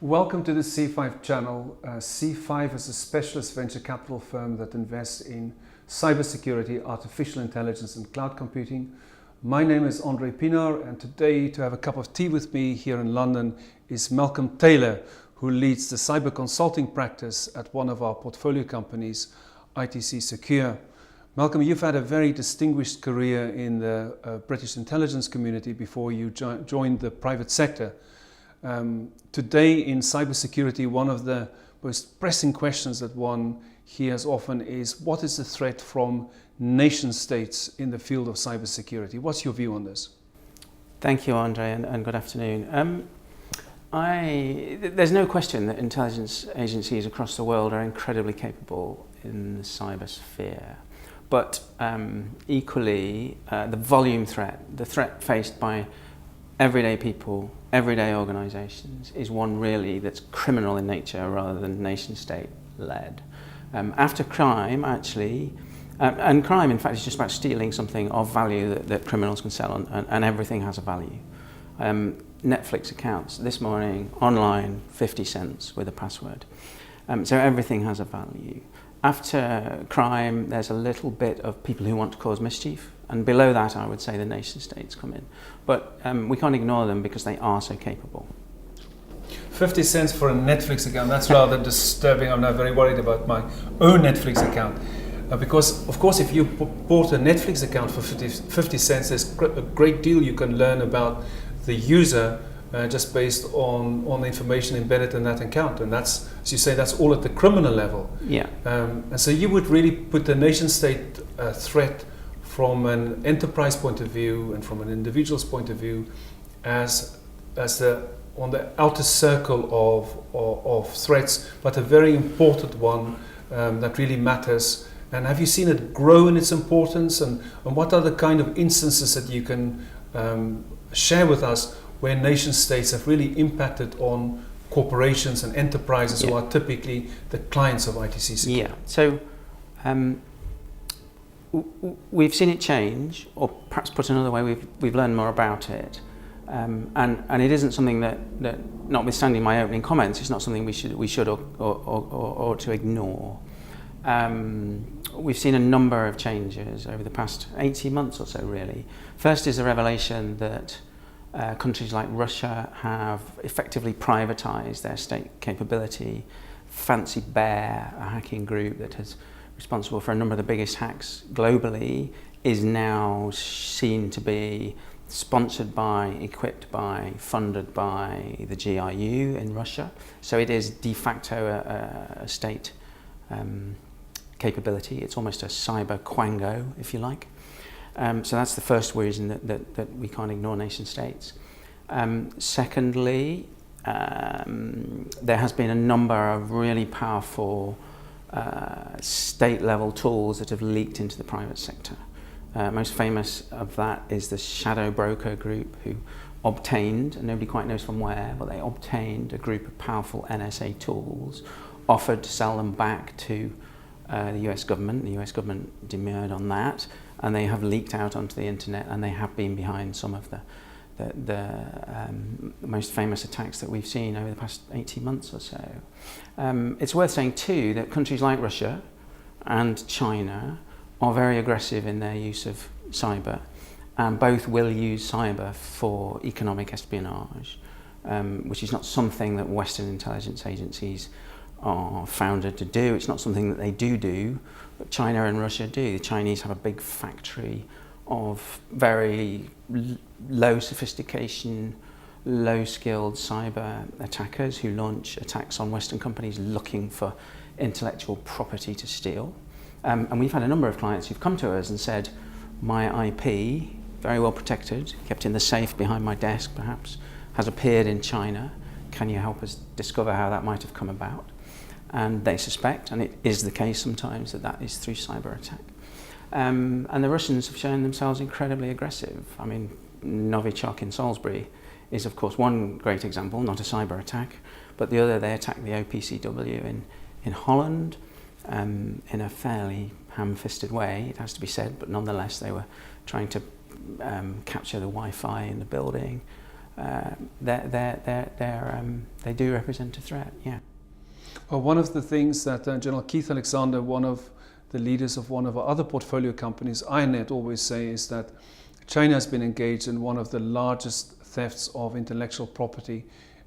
Welcome to the C5 channel. C5 is a specialist venture capital firm that invests in cybersecurity, artificial intelligence and cloud computing. My name is André Pienaar, and today to have a cup of tea with me here in London is Malcolm Taylor, who leads the cyber consulting practice at one of our portfolio companies, ITC Secure. Malcolm, you've had a very distinguished career in the British intelligence community before you joined the private sector. Today in cybersecurity, one of the most pressing questions that one hears often is, what is the threat from nation states in the field of cybersecurity? What's your view on this? Thank you, Andre, and good afternoon. There's no question that intelligence agencies across the world are incredibly capable in the cyber sphere. But equally, the volume threat, the threat faced by everyday people, everyday organisations, is one really that's criminal in nature rather than nation-state led. After crime, actually, and crime in fact is just about stealing something of value that criminals can sell, and everything has a value. Netflix accounts this morning online 50 cents with a password. So everything has a value. After crime, there's a little bit of people who want to cause mischief, and below that I would say the nation states come in. But we can't ignore them because they are so capable. 50 cents for a Netflix account, that's rather disturbing. I'm not very worried about my own Netflix account. Because, of course, if you bought a Netflix account for 50 cents, there's a great deal you can learn about the user just based on the information embedded in that account. And that's, as you say, that's all at the criminal level. Yeah. And so you would really put the nation-state threat from an enterprise point of view and from an individual's point of view as on the outer circle of threats, but a very important one that really matters. And have you seen it grow in its importance? And what are the kind of instances that you can share with us where nation states have really impacted on corporations and enterprises who are typically the clients of ITC Secure? Yeah, so we've seen it change, or perhaps put another way, we've learned more about it. And it isn't something that, notwithstanding my opening comments, it's not something we should or to ignore. We've seen a number of changes over the past 18 months or so, really. First is the revelation that countries like Russia have effectively privatized their state capability. Fancy Bear, a hacking group that is responsible for a number of the biggest hacks globally, is now seen to be sponsored by, equipped by, funded by the GRU in Russia. So it is de facto a state capability. It's almost a cyber Quango, if you like. So that's the first reason that we can't ignore nation states. Secondly, there has been a number of really powerful state-level tools that have leaked into the private sector. Most famous of that is the shadow broker group, who obtained, and nobody quite knows from where, but they obtained a group of powerful NSA tools, offered to sell them back to the US government. The US government demurred on that, and they have leaked out onto the internet, and they have been behind some of the most famous attacks that we've seen over the past 18 months or so. It's worth saying too that countries like Russia and China are very aggressive in their use of cyber, and both will use cyber for economic espionage, which is not something that Western intelligence agencies are founded to do. It's not something that they do, but China and Russia do. The Chinese have a big factory of very low sophistication, low skilled cyber attackers who launch attacks on Western companies looking for intellectual property to steal. And we've had a number of clients who've come to us and said, my IP, very well protected, kept in the safe behind my desk perhaps, has appeared in China. Can you help us discover how that might have come about? And they suspect, and it is the case sometimes, that is through cyber attack. And the Russians have shown themselves incredibly aggressive. I mean, Novichok in Salisbury is of course one great example, not a cyber attack, but the other, they attacked the OPCW in Holland in a fairly ham-fisted way, it has to be said, but nonetheless they were trying to capture the Wi-Fi in the building. They do represent a threat, yeah. Well, one of the things that General Keith Alexander, one of the leaders of one of our other portfolio companies, IronNet, always say is that China has been engaged in one of the largest thefts of intellectual property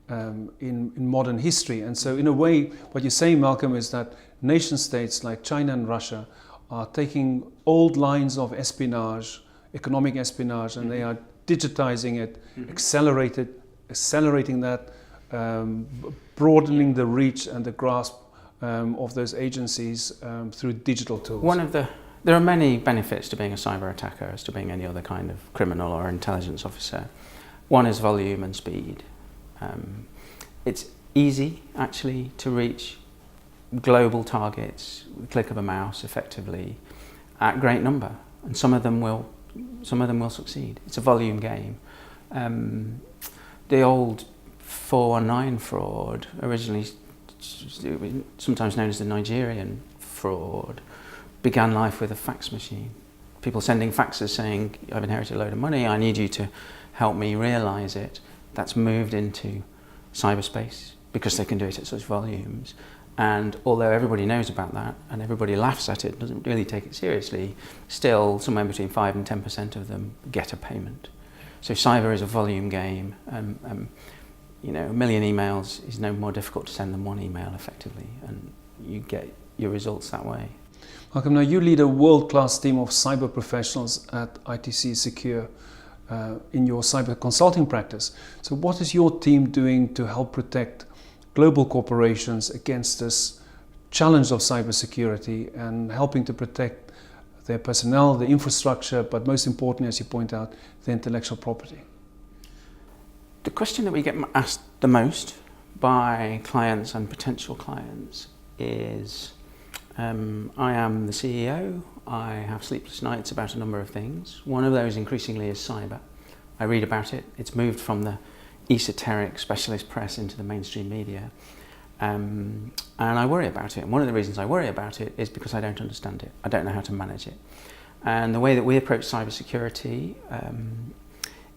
in modern history. And so in a way, what you're saying, Malcolm, is that nation states like China and Russia are taking old lines of espionage, economic espionage, and they are digitizing it, accelerating that, broadening the reach and the grasp of those agencies through digital tools. There are many benefits to being a cyber attacker as to being any other kind of criminal or intelligence officer. One is volume and speed. It's easy actually to reach global targets with the click of a mouse effectively at great number, and some of them will succeed. It's a volume game. The old 419 fraud, originally sometimes known as the Nigerian fraud, began life with a fax machine. People sending faxes saying, I've inherited a load of money, I need you to help me realise it. That's moved into cyberspace because they can do it at such volumes. And although everybody knows about that and everybody laughs at it, doesn't really take it seriously, still somewhere between 5 and 10% of them get a payment. So cyber is a volume game. You know, 1 million emails is no more difficult to send than one email effectively, and you get your results that way. Malcolm, now you lead a world-class team of cyber professionals at ITC Secure in your cyber consulting practice. So what is your team doing to help protect global corporations against this challenge of cybersecurity and helping to protect their personnel, the infrastructure, but most importantly, as you point out, the intellectual property? The question that we get asked the most by clients and potential clients is, I am the CEO, I have sleepless nights about a number of things. One of those increasingly is cyber. I read about it, it's moved from the esoteric specialist press into the mainstream media, and I worry about it. And one of the reasons I worry about it is because I don't understand it. I don't know how to manage it. And the way that we approach cybersecurity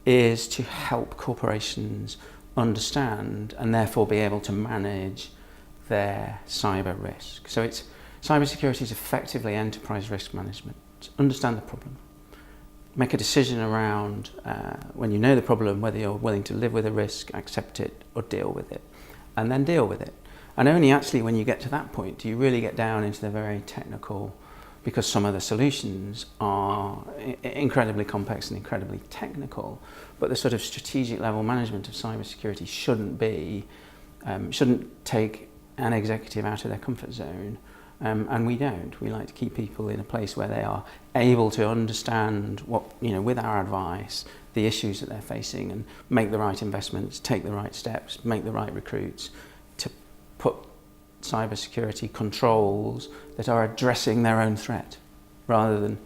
is to help corporations understand and therefore be able to manage their cyber risk. So cybersecurity is effectively enterprise risk management. Understand the problem. Make a decision around, when you know the problem, whether you're willing to live with the risk, accept it, or deal with it. And then deal with it. And only actually when you get to that point do you really get down into the very technical, because some of the solutions are incredibly complex and incredibly technical, but the sort of strategic level management of cybersecurity shouldn't take an executive out of their comfort zone. And we don't. We like to keep people in a place where they are able to understand what, with our advice, the issues that they're facing, and make the right investments, take the right steps, make the right recruits to put cybersecurity controls that are addressing their own threat, rather than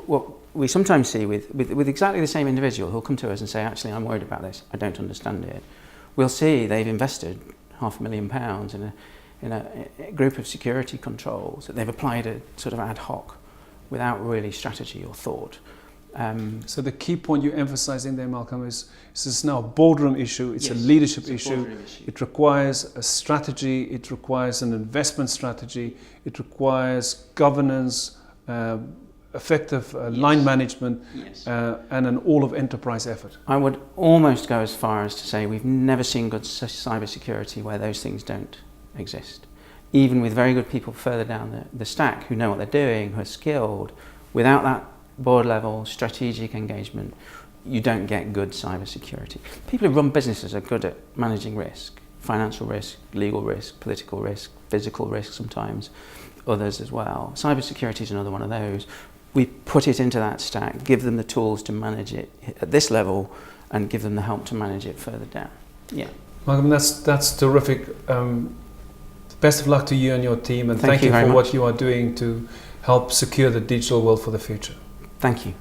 what we sometimes see with exactly the same individual who'll come to us and say, actually, I'm worried about this, I don't understand it. We'll see they've invested £500,000 in a group of security controls that they've applied a sort of ad hoc without really strategy or thought. So the key point you're emphasizing there, Malcolm, is this is now a boardroom issue, it's a leadership issue. It requires a strategy, it requires an investment strategy, it requires governance, effective line management, and an all of enterprise effort. I would almost go as far as to say we've never seen good cybersecurity where those things don't exist. Even with very good people further down the stack who know what they're doing, who are skilled, without that board level strategic engagement, you don't get good cybersecurity. People who run businesses are good at managing risk, financial risk, legal risk, political risk, physical risk sometimes, others as well. Cybersecurity is another one of those. We put it into that stack, give them the tools to manage it at this level, and give them the help to manage it further down. Yeah. Malcolm, that's terrific. Best of luck to you and your team, and thank you for what you are doing to help secure the digital world for the future. Thank you.